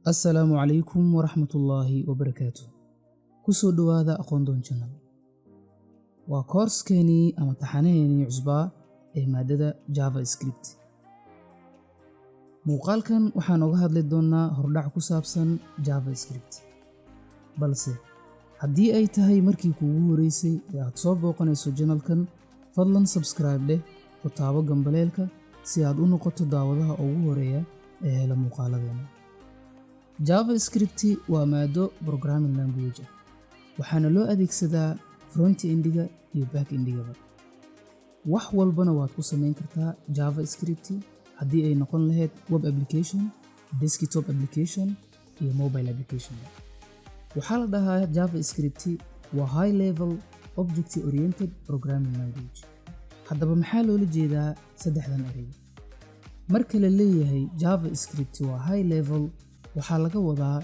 السلام عليكم ورحمة الله وبركاته. كسو دوادا أقوندون channel وكورس كيني أما تحانيني عزباء مادة جافا سكريبت. موقال كان وحانوغا هادلدونا هردع كسابسان جافا سكريبت بلسي haddii ay tahay markii kuugu horeysay ee aad soo booqanayso channelkan fadlan subscribe leh ku taabo gambaleelka si aad u noqoto daawadaha ugu horeeya ee hela muuqaaladeena. JavaScript waa maado programming language waxaana loo adeegsadaa front-endiga iyo back-endiga. wax walbana waad ku samayn kartaa JavaScript haddii ay noqon lahayd web application, desktop application iyo mobile application. waxaa la dhahaa JavaScript waa high level object oriented programming language. haddaba maxaa loola jeedaa saddexdan eray? marka la leeyahay JavaScript waa high level waxaa laga wadaa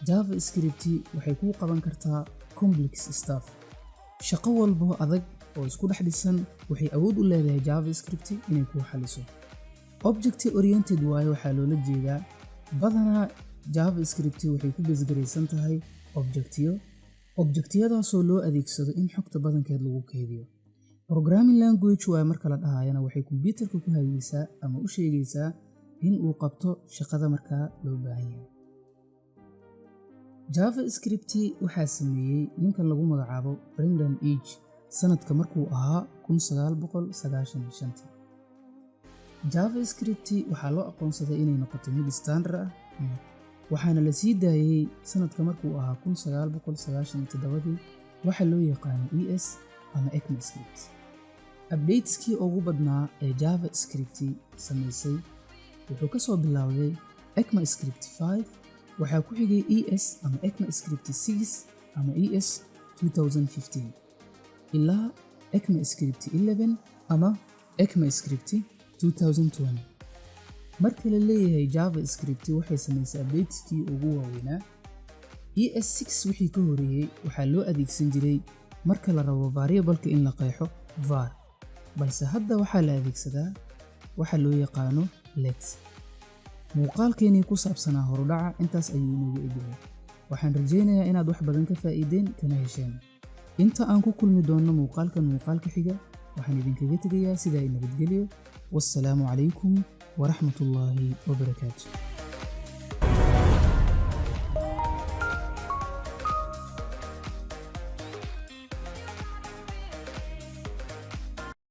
JavaScript waxay ku qaban kartaa complex stuff. shaqo walba adag oo isku dhex dhisan waxay awood u leedahay JavaScript inay ku xaliso. object oriented waxaa loola jeedaa badanaa JavaScript waxay ku basgaraysan tahay objectiyadaasoo loo adeegsado in xogta badankeed lagu keydiyo. programming language marka la dhahayana waxay computerka ku hagaysaa ama u sheegaysaa in uu qabto shaqada markaa loo baahan yahay. JavaScript waxaa sameeyey ninkan lagu magacaabo Brendan Eich sanadka markuu ahaa 1995. JavaScript waxaa loo aqoonsaday inay noqoto mid standard ah waxaana la sii daayay sanadka markuu ahaa 1997 waxa loo yaqaan ES ama ECMAScript. updateskii ugu badnaa ee JavaScript sameysay wuxuu ka soo bilowday ECMAScript 5 waxaa ku xigay ES ama ECMAScript 6 ama ES 2015 ilaa ECMAScript 11 ama ECMAScript 2020. marka la leeyahay JavaScript waxay sameysay updateskii ugu waaweynaa. ES6 wixii ka horeeyay waxaa loo adeegsan jiray marka la rabo variable-ka in la qeexo var, balse hadda waxaa la adeegsadaa waxa loo yaqaano let. muuqaalkeenii ku saabsanaa horudhaca intaas ayuu inoogu egyahay. waxaan rajaynayaa inaad wax badan ka faa'iideen kana hesheen. inta aan ku kulmi doonno muuqaalka xiga waxaan idinkaga tegayaa sidaa nabadgelyo. wassalaamu calaykum ورحمة الله وبركاته.